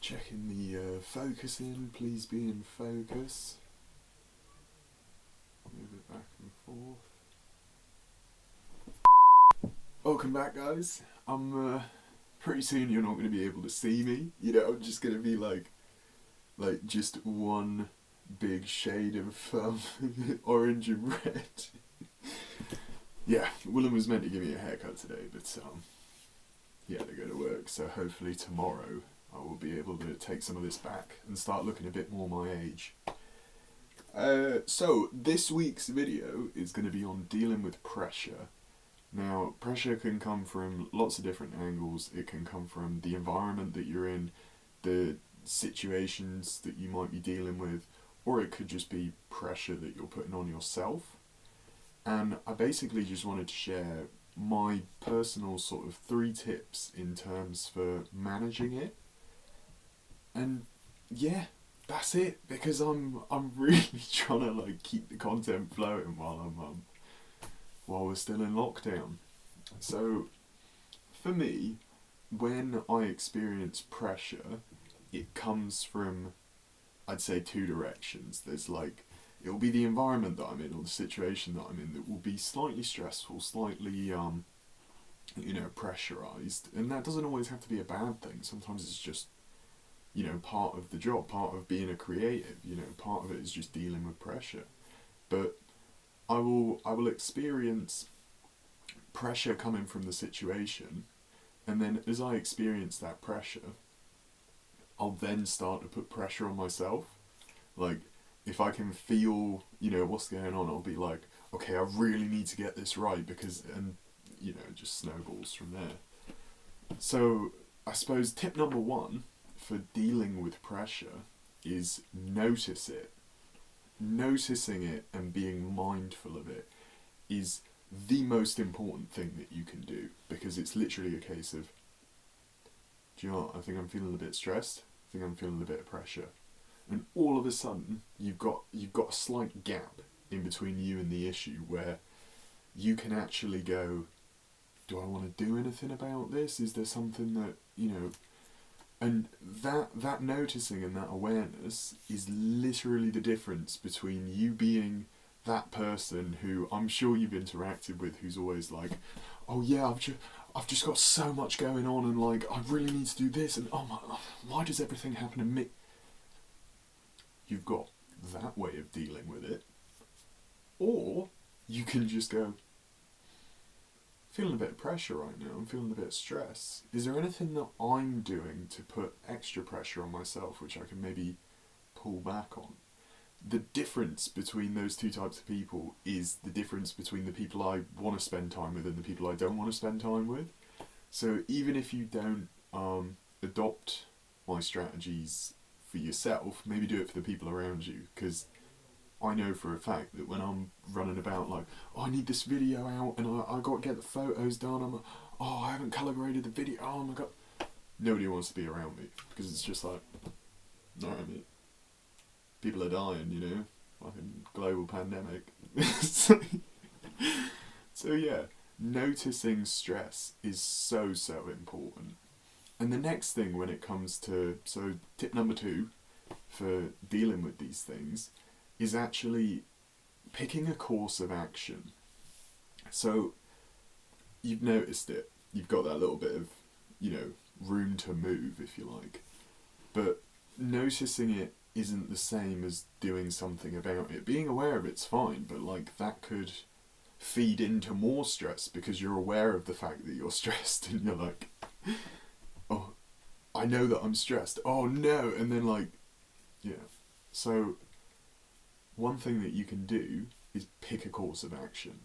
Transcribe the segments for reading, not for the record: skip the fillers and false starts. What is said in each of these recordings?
Checking the focus in, please be in focus. Move it back and forth. Welcome back, guys. Pretty soon you're not going to be able to see me. I'm just going to be like just one big shade of orange and red. Yeah, Willem was meant to give me a haircut today, but he had to go to work, so hopefully tomorrow I will be able to take some of this back and start looking a bit more my age. So this week's video is going to be on dealing with pressure. Now, pressure can come from lots of different angles. It can come from the environment that you're in, the situations that you might be dealing with, or it could just be pressure that you're putting on yourself. And I basically just wanted to share my personal sort of 3 tips in terms for managing it. And yeah, that's it, because I'm really trying to keep the content flowing while we're still in lockdown. So for me, when I experience pressure, it comes from, I'd say, 2 directions. There's it'll be the environment that I'm in or the situation that I'm in that will be slightly stressful, slightly pressurized, and that doesn't always have to be a bad thing. Sometimes it's just part of the job, part of being a creative, part of it is just dealing with pressure. But I will experience pressure coming from the situation, and then as I experience that pressure, I'll then start to put pressure on myself. If I can feel, what's going on, I'll be like, okay, I really need to get this right, because, and it just snowballs from there. So I suppose tip number 1 for dealing with pressure is notice it. Noticing it and being mindful of it is the most important thing that you can do, because it's literally a case of, do you know what, I think I'm feeling a bit stressed, I think I'm feeling a bit of pressure. And all of a sudden, you've got a slight gap in between you and the issue where you can actually go, do I want to do anything about this? Is there something that, and that noticing and that awareness is literally the difference between you being that person who I'm sure you've interacted with, who's always like, oh yeah, I've just got so much going on, and I really need to do this, and oh my, why does everything happen to me? You've got that way of dealing with it. Or you can just go, feeling a bit of pressure right now, I'm feeling a bit of stress. Is there anything that I'm doing to put extra pressure on myself which I can maybe pull back on? The difference between those 2 types of people is the difference between the people I want to spend time with and the people I don't want to spend time with. So even if you don't adopt my strategies for yourself, maybe do it for the people around you, because I know for a fact that when I'm running about I need this video out and I got to get the photos done, I haven't colour graded the video, oh my god, nobody wants to be around me, because it's just alright mate, people are dying, fucking global pandemic. So yeah, noticing stress is so important. And the next thing when it comes to, so tip number 2 for dealing with these things is actually picking a course of action. So you've noticed it, you've got that little bit of, room to move, if you like. But noticing it isn't the same as doing something about it. Being aware of it's fine, but that could feed into more stress because you're aware of the fact that you're stressed and you're like, oh, I know that I'm stressed, oh no, and then so one thing that you can do is pick a course of action.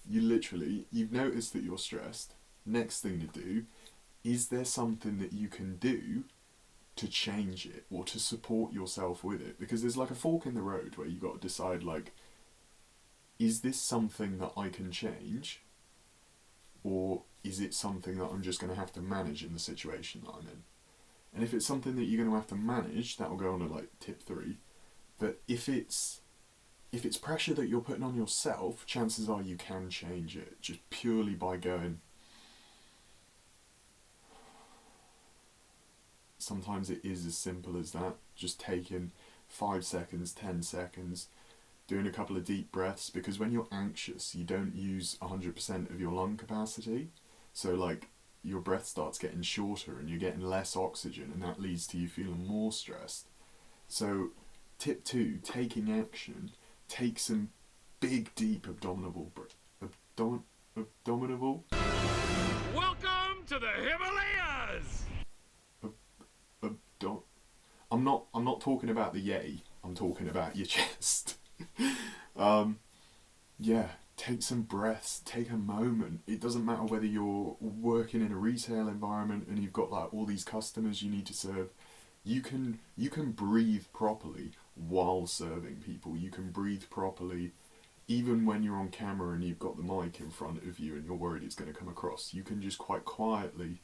You've noticed that you're stressed. Next thing to do, is there something that you can do to change it or to support yourself with it? Because there's a fork in the road where you've got to decide is this something that I can change, or is it something that I'm just going to have to manage in the situation that I'm in? And if it's something that you're going to have to manage, that will go on to tip 3. But if it's pressure that you're putting on yourself, chances are you can change it just purely by going, sometimes it is as simple as that. Just taking 5 seconds, 10 seconds, doing a couple of deep breaths, because when you're anxious, you don't use 100% of your lung capacity. So like your breath starts getting shorter and you're getting less oxygen, and that leads to you feeling more stressed. So tip 2, taking action, take some big deep abdominal abdominal Welcome to the Himalayas! abdom I'm not talking about the yay, I'm talking about your chest. Yeah, take some breaths, take a moment. It doesn't matter whether you're working in a retail environment and you've got like all these customers you need to serve. You can breathe properly while serving people. You can breathe properly even when you're on camera and you've got the mic in front of you and you're worried it's going to come across. You can just quite quietly,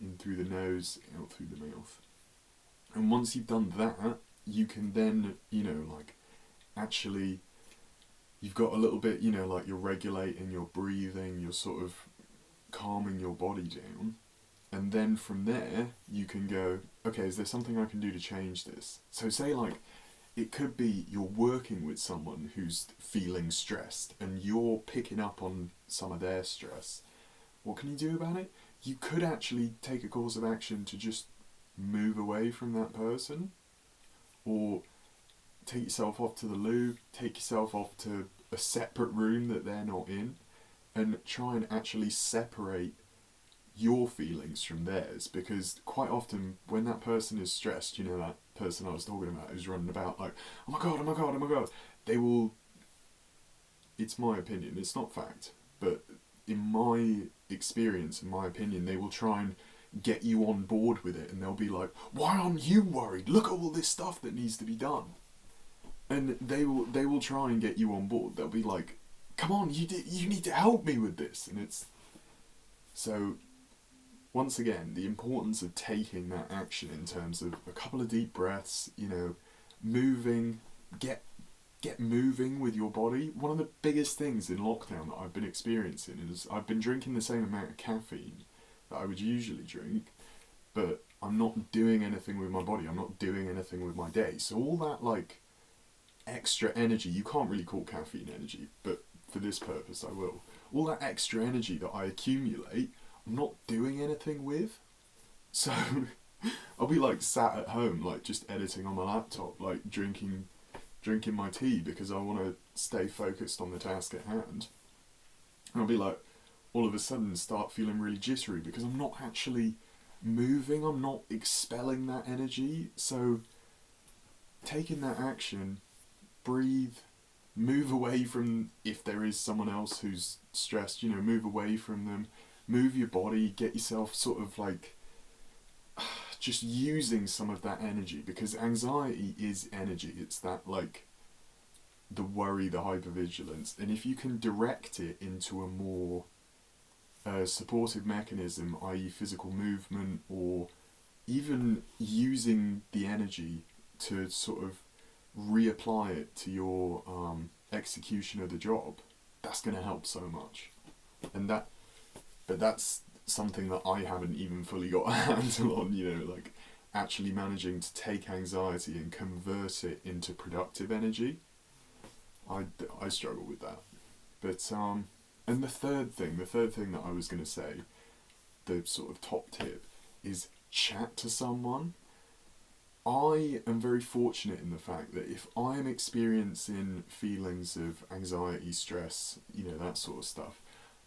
in through the nose, out through the mouth. And once you've done that, you can then, like, actually, you've got a little bit, like you're regulating your breathing, you're sort of calming your body down. And then from there, you can go, okay, is there something I can do to change this? So say like, it could be you're working with someone who's feeling stressed and you're picking up on some of their stress. What can you do about it? You could actually take a course of action to just move away from that person, or take yourself off to the loo, take yourself off to a separate room that they're not in, and try and actually separate your feelings from theirs. Because quite often when that person is stressed, that person I was talking about who's running about like, oh my god, oh my god, oh my god, they will, it's my opinion, it's not fact, but in my experience, in my opinion, they will try and get you on board with it, and they'll be like, why aren't you worried? Look at all this stuff that needs to be done. And they will try and get you on board. They'll be like, come on, you need to help me with this. And it's so, once again, the importance of taking that action in terms of a couple of deep breaths, moving, get moving with your body. One of the biggest things in lockdown that I've been experiencing is I've been drinking the same amount of caffeine that I would usually drink, but I'm not doing anything with my body, I'm not doing anything with my day. So all that like extra energy, you can't really call caffeine energy, but for this purpose I will. All that extra energy that I accumulate, I'm not doing anything with. So I'll be like sat at home, like just editing on my laptop, like drinking my tea because I want to stay focused on the task at hand. And I'll be like, all of a sudden start feeling really jittery because I'm not actually moving, I'm not expelling that energy. So taking that action, breathe, move away from, if there is someone else who's stressed, move away from them, move your body, get yourself sort of like just using some of that energy, because anxiety is energy. It's that like the worry, the hypervigilance, and if you can direct it into a more supportive mechanism, i.e. physical movement, or even using the energy to sort of reapply it to your execution of the job, that's going to help so much. But that's something that I haven't even fully got a handle on, like actually managing to take anxiety and convert it into productive energy. I struggle with that. But and the third thing that I was going to say, the sort of top tip, is chat to someone. I am very fortunate in the fact that if I am experiencing feelings of anxiety, stress, that sort of stuff,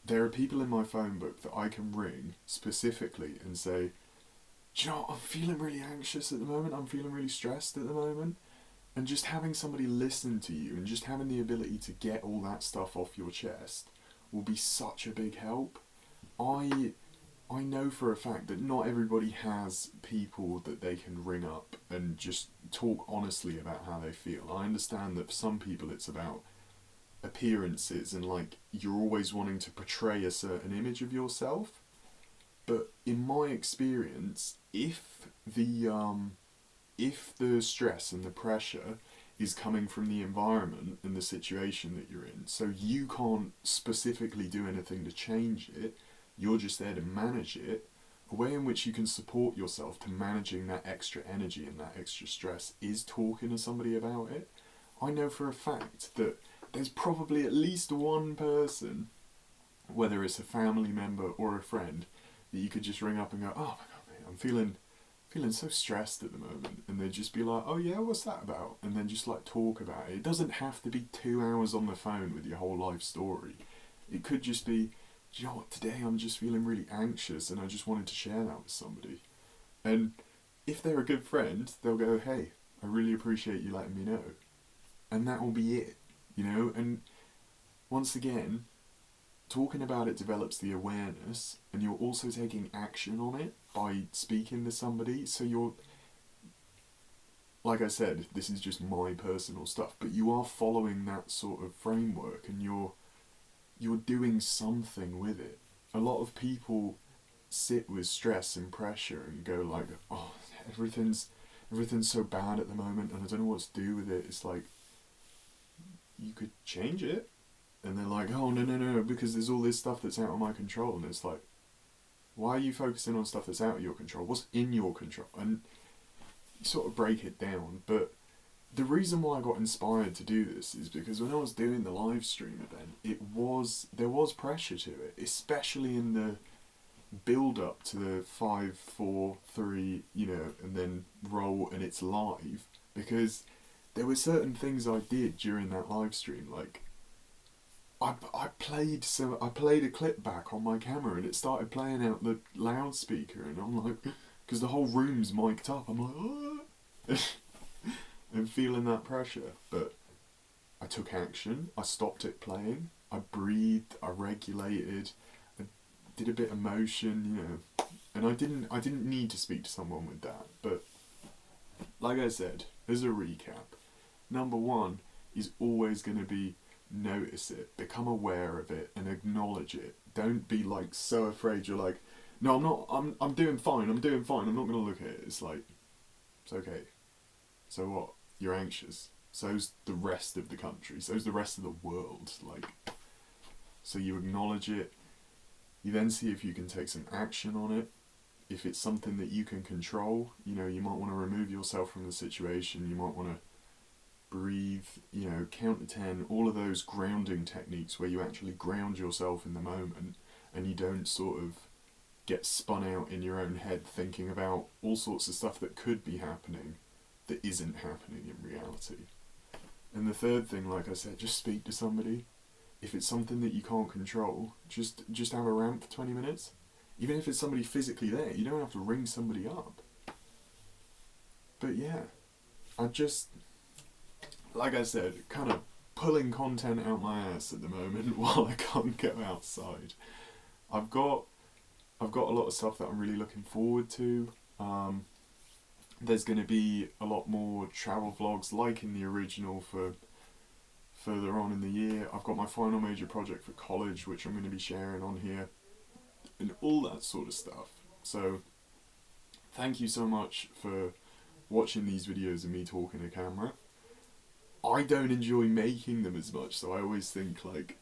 there are people in my phone book that I can ring specifically and say, do you know what, I'm feeling really anxious at the moment, I'm feeling really stressed at the moment. And just having somebody listen to you and just having the ability to get all that stuff off your chest will be such a big help. I know for a fact that not everybody has people that they can ring up and just talk honestly about how they feel. I understand that for some people it's about appearances and like you're always wanting to portray a certain image of yourself. But in my experience, if the stress and the pressure is coming from the environment and the situation that you're in, so you can't specifically do anything to change it, you're just there to manage it, a way in which you can support yourself to managing that extra energy and that extra stress is talking to somebody about it. I know for a fact that there's probably at least one person, whether it's a family member or a friend, that you could just ring up and go, oh my god, mate, I'm feeling so stressed at the moment, and they'd just be like, oh yeah, what's that about? And then just like talk about it. It doesn't have to be 2 hours on the phone with your whole life story. It could just be, do you know what, today I'm just feeling really anxious and I just wanted to share that with somebody. And if they're a good friend, they'll go, hey, I really appreciate you letting me know. And that will be it, you know? And once again, talking about it develops the awareness, and you're also taking action on it by speaking to somebody. So you're, like I said, this is just my personal stuff, but you are following that sort of framework, and you're doing something with it. A lot of people sit with stress and pressure and go like, oh, everything's so bad at the moment and I don't know what to do with it. It's like, you could change it. And they're like, oh no, because there's all this stuff that's out of my control. And it's like, why are you focusing on stuff that's out of your control? What's in your control? And you sort of break it down. But the reason why I got inspired to do this is because when I was doing the live stream event, there was pressure to it, especially in the build up to the 5, 4, 3, and then roll and it's live, because there were certain things I did during that live stream, like I played a clip back on my camera and it started playing out the loudspeaker, and I'm like, because the whole room's mic'd up, I'm like, oh. And feeling that pressure. But I took action, I stopped it playing, I breathed, I regulated, I did a bit of motion, and I didn't need to speak to someone with that. But like I said, as a recap, number one is always going to be notice it, become aware of it, and acknowledge it. Don't be like so afraid you're like, no, I'm not, I'm doing fine, I'm not going to look at it. It's like, it's okay. So what? You're anxious. So's the rest of the country. So's the rest of the world. Like, so you acknowledge it. You then see if you can take some action on it. If it's something that you can control, you might want to remove yourself from the situation. You might want to breathe, count to 10, all of those grounding techniques where you actually ground yourself in the moment and you don't sort of get spun out in your own head thinking about all sorts of stuff that could be happening that isn't happening in reality. And the third thing, like I said, just speak to somebody. If it's something that you can't control, just have a rant for 20 minutes. Even if it's somebody physically there, you don't have to ring somebody up. But yeah, like I said, kind of pulling content out my ass at the moment while I can't go outside. I've got a lot of stuff that I'm really looking forward to. There's going to be a lot more travel vlogs like in the original for further on in the year. I've got my final major project for college, which I'm going to be sharing on here, and all that sort of stuff. So thank you so much for watching these videos of me talking to camera. I don't enjoy making them as much, so I always think like,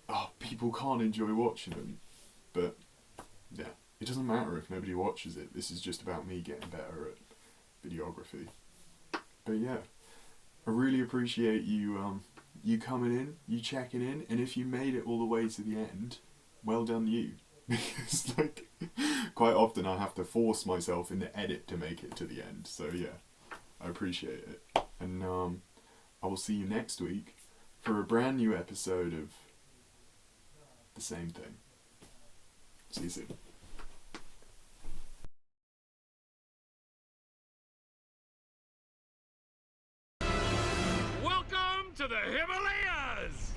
oh, people can't enjoy watching them. But yeah, it doesn't matter if nobody watches it. This is just about me getting better at videography. But yeah, I really appreciate you coming in, you checking in, and if you made it all the way to the end, well done you. Because like, quite often I have to force myself in the edit to make it to the end. So yeah, I appreciate it. And I will see you next week for a brand new episode of the same thing. See you soon. Welcome to the Himalayas!